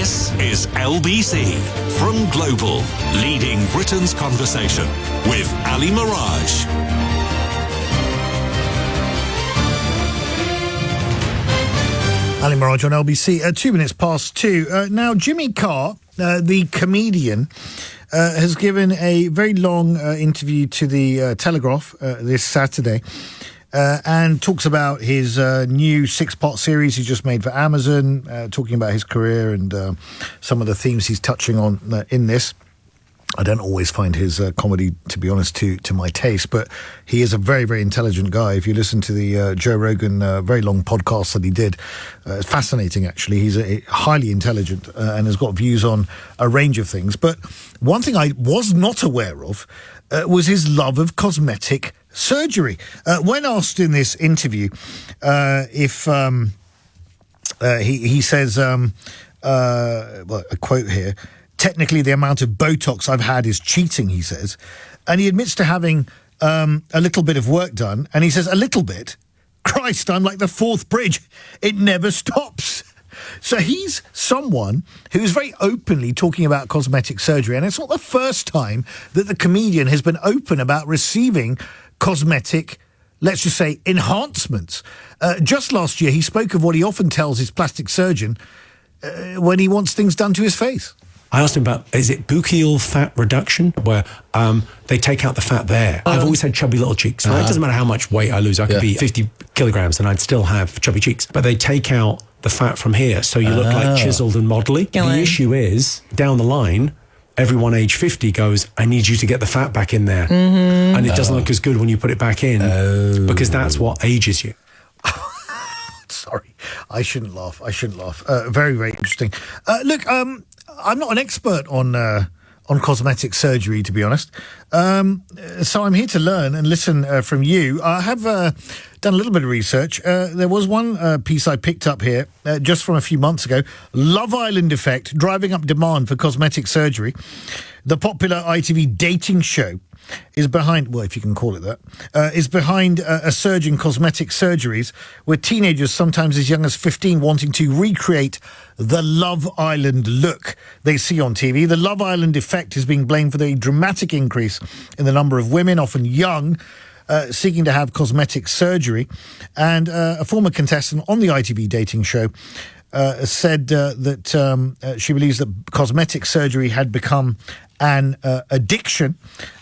This is LBC from Global, leading Britain's conversation with Ali Miraj. Ali Miraj on LBC, 2 minutes past 2. Now, Jimmy Carr, the comedian, has given a very long interview to the Telegraph this Saturday and talks about his new 6-part series he just made for Amazon, talking about his career and some of the themes he's touching on in this. I don't always find his comedy, to be honest, to my taste, but he is a very, very intelligent guy. If you listen to the Joe Rogan very long podcast that he did, it's fascinating, actually. He's highly intelligent and has got views on a range of things. But one thing I was not aware of was his love of cosmetic surgery. When asked in this interview if he says, well, a quote here, "Technically, the amount of Botox I've had is cheating," he says. And he admits to having a little bit of work done. And he says, a little bit? Christ, I'm like the fourth bridge. It never stops. So he's someone who's very openly talking about cosmetic surgery. And it's not the first time that the comedian has been open about receiving cosmetic, let's just say, enhancements. Just last year, he spoke of what he often tells his plastic surgeon when he wants things done to his face. I asked him about, is it buccal fat reduction, where they take out the fat there? I've always had chubby little cheeks. Right? It doesn't matter how much weight I lose. I could be 50 kilograms and I'd still have chubby cheeks. But they take out the fat from here, so you look like chiseled and modelly. The issue is, down the line, everyone age 50 goes, I need you to get the fat back in there. Mm-hmm. And it doesn't look as good when you put it back in, because that's what ages you. Sorry, I shouldn't laugh. Very, very interesting. Look, I'm not an expert on cosmetic surgery, to be honest. So I'm here to learn and listen from you. I have done a little bit of research. There was one piece I picked up here just from a few months ago. Love Island effect driving up demand for cosmetic surgery. The popular ITV dating show is behind, well, if you can call it that, is behind a surge in cosmetic surgeries, with teenagers sometimes as young as 15 wanting to recreate the Love Island look they see on TV. The Love Island effect is being blamed for the dramatic increase in the number of women, often young, seeking to have cosmetic surgery. And a former contestant on the ITV dating show said that she believes that cosmetic surgery had become an addiction,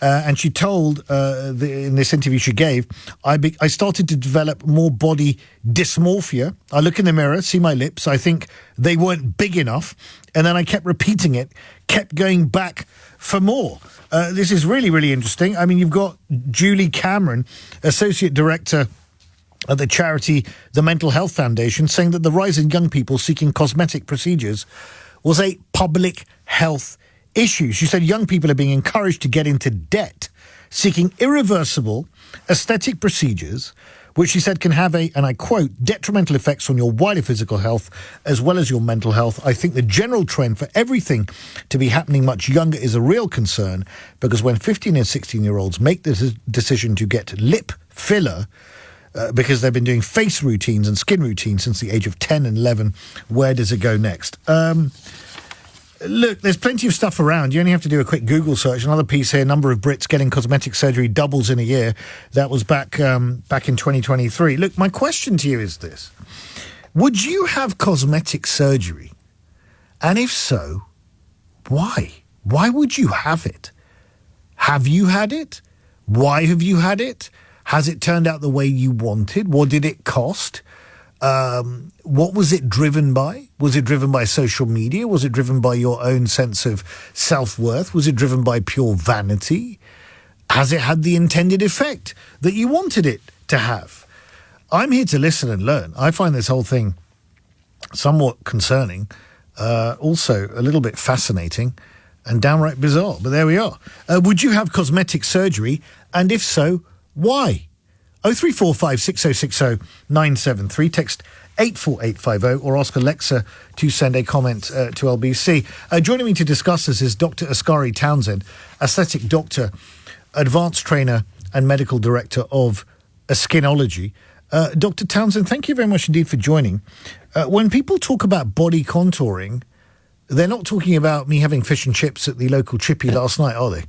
and she told in this interview she gave, I started to develop more body dysmorphia. I look in the mirror, see my lips, I think they weren't big enough, and then I kept repeating it, kept going back for more. This is really, really interesting. I mean, you've got Julie Cameron, Associate Director at the charity The Mental Health Foundation, saying that the rise in young people seeking cosmetic procedures was a public health issue. She said young people are being encouraged to get into debt, seeking irreversible aesthetic procedures, which she said can have a, and I quote, detrimental effects on your wider physical health as well as your mental health. I think the general trend for everything to be happening much younger is a real concern, because when 15 and 16-year-olds make this decision to get lip filler, because they've been doing face routines and skin routines since the age of 10 and 11, where does it go next? Look, there's plenty of stuff around. You only have to do a quick Google search. Another piece here, number of Brits getting cosmetic surgery doubles in a year. That was back in 2023. Look, my question to you is this. Would you have cosmetic surgery? And if so, why? Why would you have it? Have you had it? Why have you had it? Has it turned out the way you wanted? What did it cost? What was it driven by? Was it driven by social media? Was it driven by your own sense of self-worth? Was it driven by pure vanity? Has it had the intended effect that you wanted it to have? I'm here to listen and learn. I find this whole thing somewhat concerning, also a little bit fascinating and downright bizarre. But there we are. Would you have cosmetic surgery? And if so, why? 0345 6060 973. Text 84850 or ask Alexa to send a comment to LBC. Joining me to discuss this is Dr. Askari Townshend, aesthetic doctor, advanced trainer and medical director of ASKINOLOGY. Dr. Townshend, thank you very much indeed for joining. When people talk about body contouring, They're not talking about me having fish and chips at the local chippy last night, are they?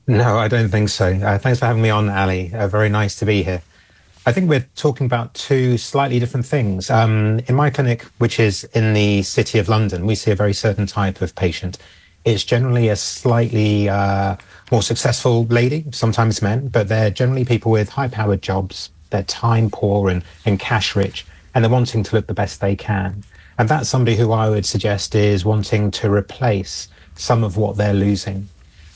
No, I don't think so. Thanks for having me on, Ali. Very nice to be here. I think we're talking about two slightly different things. In my clinic, which is in the City of London, we see a very certain type of patient. It's generally a slightly more successful lady, sometimes men, but they're generally people with high-powered jobs. They're time poor and cash rich, and they're wanting to look the best they can. And that's somebody who I would suggest is wanting to replace some of what they're losing.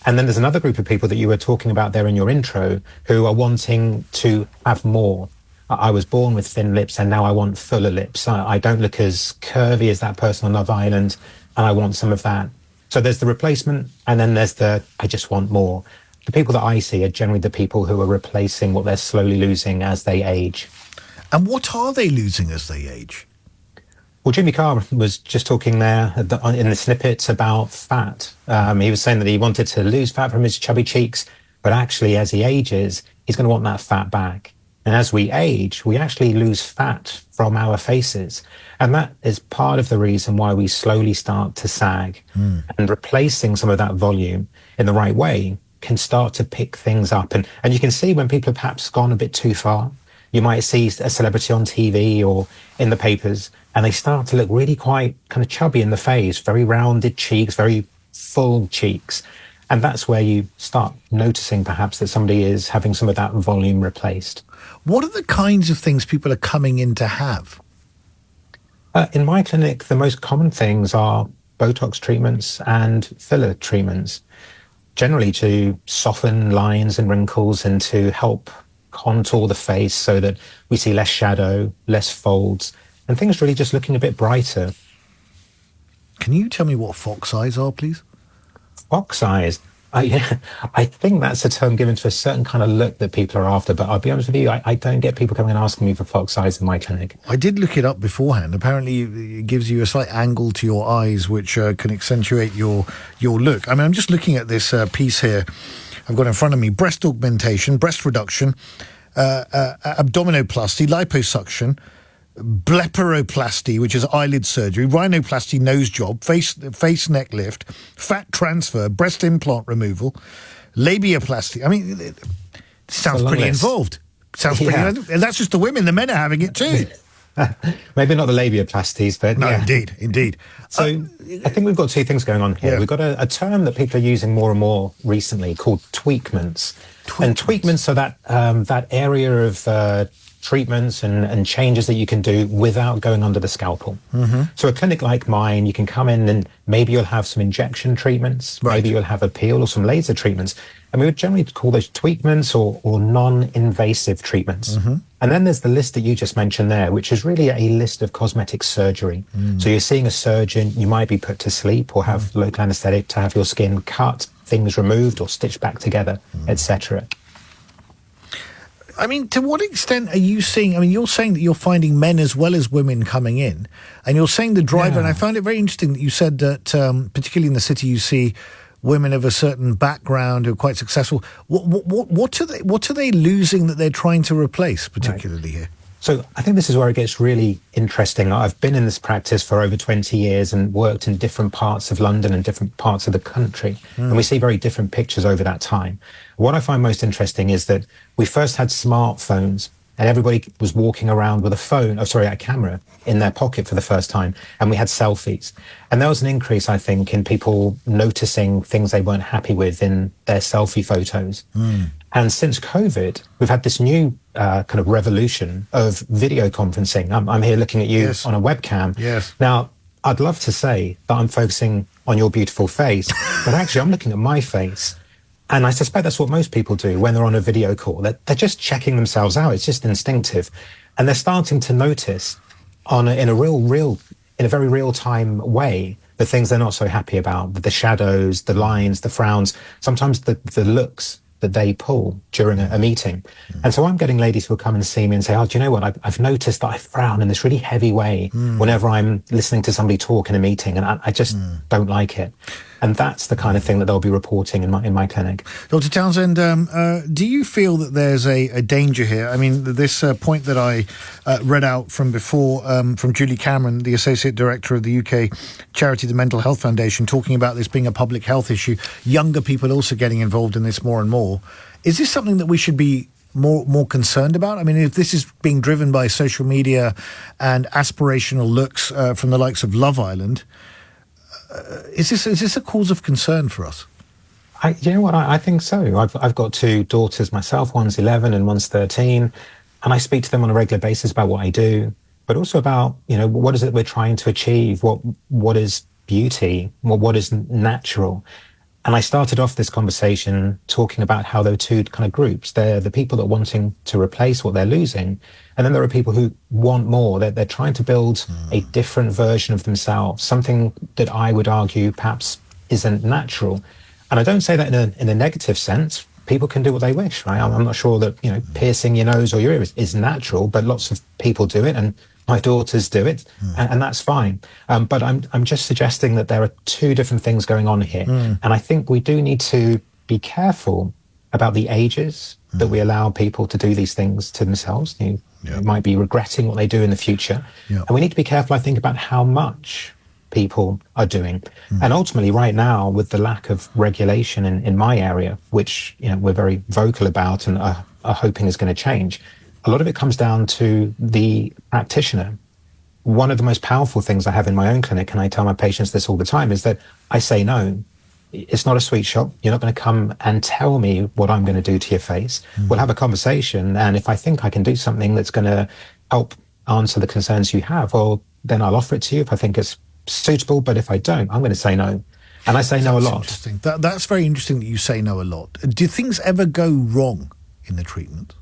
And then there's another group of people that you were talking about there in your intro who are wanting to have more. I was born with thin lips and now I want fuller lips. I don't look as curvy as that person on Love Island, and I want some of that. So there's the replacement, and then there's the I just want more. The people that I see are generally the people who are replacing what they're slowly losing as they age. And what are they losing as they age? Well, Jimmy Carr was just talking there in the snippets about fat. He was saying that he wanted to lose fat from his chubby cheeks, but actually as he ages, he's going to want that fat back. And as we age, we actually lose fat from our faces. And that is part of the reason why we slowly start to sag. And replacing some of that volume in the right way can start to pick things up. And you can see when people have perhaps gone a bit too far. You might see a celebrity on TV or in the papers, and they start to look really quite kind of chubby in the face, very rounded cheeks, very full cheeks. And that's where you start noticing perhaps that somebody is having some of that volume replaced. What are the kinds of things people are coming in to have? In my clinic, the most common things are Botox treatments and filler treatments, generally to soften lines and wrinkles and to help contour the face so that we see less shadow, less folds, and things really just looking a bit brighter. Can you tell me what fox eyes are, please? Fox eyes? I think that's a term given to a certain kind of look that people are after, but I'll be honest with you, I don't get people coming and asking me for fox eyes in my clinic. I did look it up beforehand. Apparently it gives you a slight angle to your eyes which can accentuate your look. I mean, I'm just looking at this piece here I've got in front of me: breast augmentation, breast reduction, abdominoplasty, liposuction, blepharoplasty, which is eyelid surgery, rhinoplasty, nose job, face neck lift, fat transfer, breast implant removal, labiaplasty. I mean, it sounds pretty involved. Sounds pretty, and that's just the women. The men are having it too. Maybe not the labiaplasties, but no, yeah. Indeed. So I think we've got two things going on here. Yeah. We've got a term that people are using more and more recently called tweakments. And tweakments are that area of treatments and changes that you can do without going under the scalpel. Mm-hmm. So a clinic like mine, you can come in and maybe you'll have some injection treatments, right. Maybe you'll have a peel or some laser treatments. And we would generally call those tweakments or non-invasive treatments. Mm-hmm. And then there's the list that you just mentioned there, which is really a list of cosmetic surgery. So you're seeing a surgeon, you might be put to sleep or have local anesthetic to have your skin cut, things removed or stitched back together, etc. I mean, to what extent are you seeing, I mean, you're saying that you're finding men as well as women coming in, and you're saying the driver, and I found it very interesting that you said that, particularly in the city, you see women of a certain background who are quite successful. What are they losing that they're trying to replace, particularly here? So I think this is where it gets really interesting. I've been in this practice for over 20 years and worked in different parts of London and different parts of the country. And we see very different pictures over that time. What I find most interesting is that we first had smartphones and everybody was walking around with a camera in their pocket for the first time. And we had selfies. And there was an increase, I think, in people noticing things they weren't happy with in their selfie photos. And since COVID, we've had this new kind of revolution of video conferencing. I'm here looking at you on a webcam. Yes. Now, I'd love to say that I'm focusing on your beautiful face, but actually I'm looking at my face. And I suspect that's what most people do when they're on a video call. They're just checking themselves out. It's just instinctive. And they're starting to notice in a very real-time way the things they're not so happy about, the shadows, the lines, the frowns, sometimes the looks that they pull during a meeting. And so I'm getting ladies who will come and see me and say, oh, do you know what? I've noticed that I frown in this really heavy way whenever I'm listening to somebody talk in a meeting, and I just don't like it. And that's the kind of thing that they'll be reporting in my clinic. Dr. Townshend, do you feel that there's a danger here? I mean, this point that I read out from before, from Julie Cameron, the Associate Director of the UK charity, the Mental Health Foundation, talking about this being a public health issue, younger people also getting involved in this more and more. Is this something that we should be more concerned about? I mean, if this is being driven by social media and aspirational looks from the likes of Love Island, is this a cause of concern for us? You know what? I think so. I've got two daughters myself. One's 11 and one's 13, and I speak to them on a regular basis about what I do, but also about, you know, what is it we're trying to achieve? What is beauty? What is natural? And I started off this conversation talking about how there are two kind of groups. They're the people that are wanting to replace what they're losing, and then there are people who want more. They're trying to build a different version of themselves, something that I would argue perhaps isn't natural. And I don't say that in a negative sense. People can do what they wish, right? I'm not sure that, you know, piercing your nose or your ear is natural, but lots of people do it, and my daughters do it, and that's fine. But I'm just suggesting that there are two different things going on here. And I think we do need to be careful about the ages that we allow people to do these things to themselves. You might be regretting what they do in the future. And we need to be careful, I think, about how much people are doing. And ultimately, right now, with the lack of regulation in my area, which, you know, we're very vocal about and are hoping is going to change, a lot of it comes down to the practitioner. One of the most powerful things I have in my own clinic, and I tell my patients this all the time, is that I say no. It's not a sweet shop. You're not going to come and tell me what I'm going to do to your face. We'll have a conversation, and if I think I can do something that's going to help answer the concerns you have, well, then I'll offer it to you if I think it's suitable. But if I don't, I'm going to say no. And I say no a lot. Interesting. That's very interesting that you say no a lot. Do things ever go wrong in the treatment?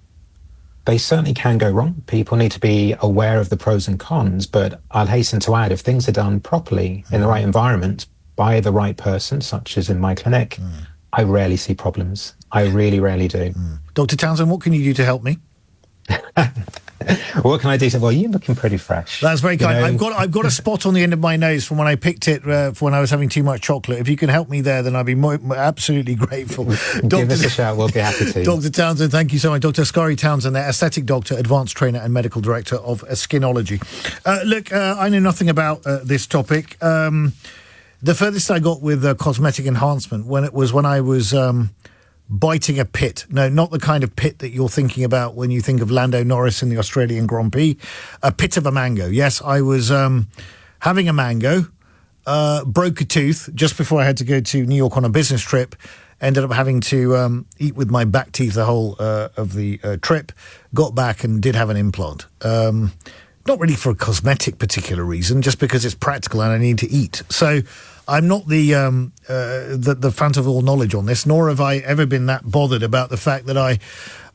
They certainly can go wrong. People need to be aware of the pros and cons, but I'll hasten to add, if things are done properly in the right environment by the right person, such as in my clinic, I rarely see problems. I really rarely do. Dr. Townshend, what can you do to help me? What can I do? Well, you're looking pretty fresh. That's very kind. I've got a spot on the end of my nose from when I picked it for when I was having too much chocolate. If you can help me there, then I'd be absolutely grateful. Give us a shout. We'll be happy to. Dr. Townshend, thank you so much. Dr. Askari Townshend, the aesthetic doctor, advanced trainer and medical director of ASKINOLOGY. Look, I know nothing about this topic. The furthest I got with cosmetic enhancement when I was biting a pit. No, not the kind of pit that you're thinking about when you think of Lando Norris in the Australian Grand Prix. A pit of a mango. Yes, I was having a mango, broke a tooth just before I had to go to New York on a business trip. Ended up having to eat with my back teeth the whole of the trip. Got back and did have an implant. Not really for a cosmetic particular reason, just because it's practical and I need to eat. So I'm not the fount of all knowledge on this, nor have I ever been that bothered about the fact that I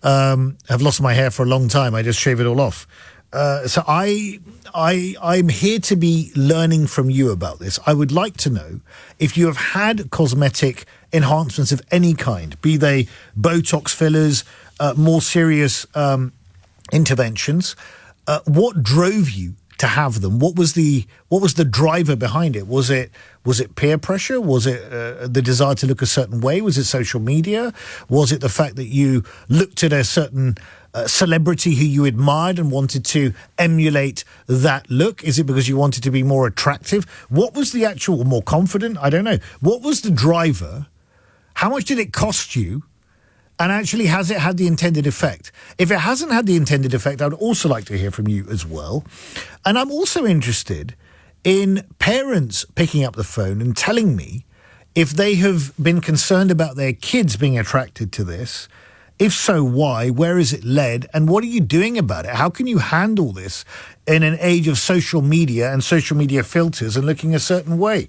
have lost my hair for a long time. I just shave it all off. So I'm here to be learning from you about this. I would like to know if you have had cosmetic enhancements of any kind, be they Botox fillers, more serious interventions. What drove you to have them? What was the driver behind it? Was it peer pressure? Was it the desire to look a certain way? Was it social media? Was it the fact that you looked at a certain celebrity who you admired and wanted to emulate that look? Is it because you wanted to be more attractive? What was the actual, more confident? I don't know. What was the driver? How much did it cost you? And actually, has it had the intended effect? If it hasn't had the intended effect, I would also like to hear from you as well. And I'm also interested in parents picking up the phone and telling me if they have been concerned about their kids being attracted to this. If so, why? Where is it led? And what are you doing about it? How can you handle this in an age of social media and social media filters and looking a certain way?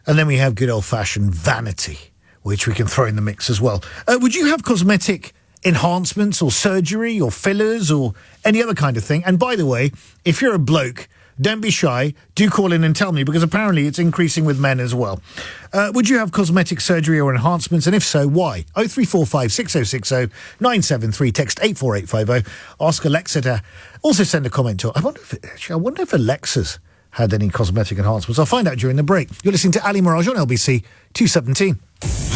And then we have good old-fashioned vanity, which we can throw in the mix as well. Would you have cosmetic enhancements or surgery or fillers or any other kind of thing? And by the way, if you're a bloke, don't be shy. Do call in and tell me, because apparently it's increasing with men as well. Would you have cosmetic surgery or enhancements? And if so, why? 0345 6060 973, text 84850. Ask Alexa to also send a comment to it. I wonder if Alexas had any cosmetic enhancements. I'll find out during the break. You're listening to Ali Miraj on LBC 217.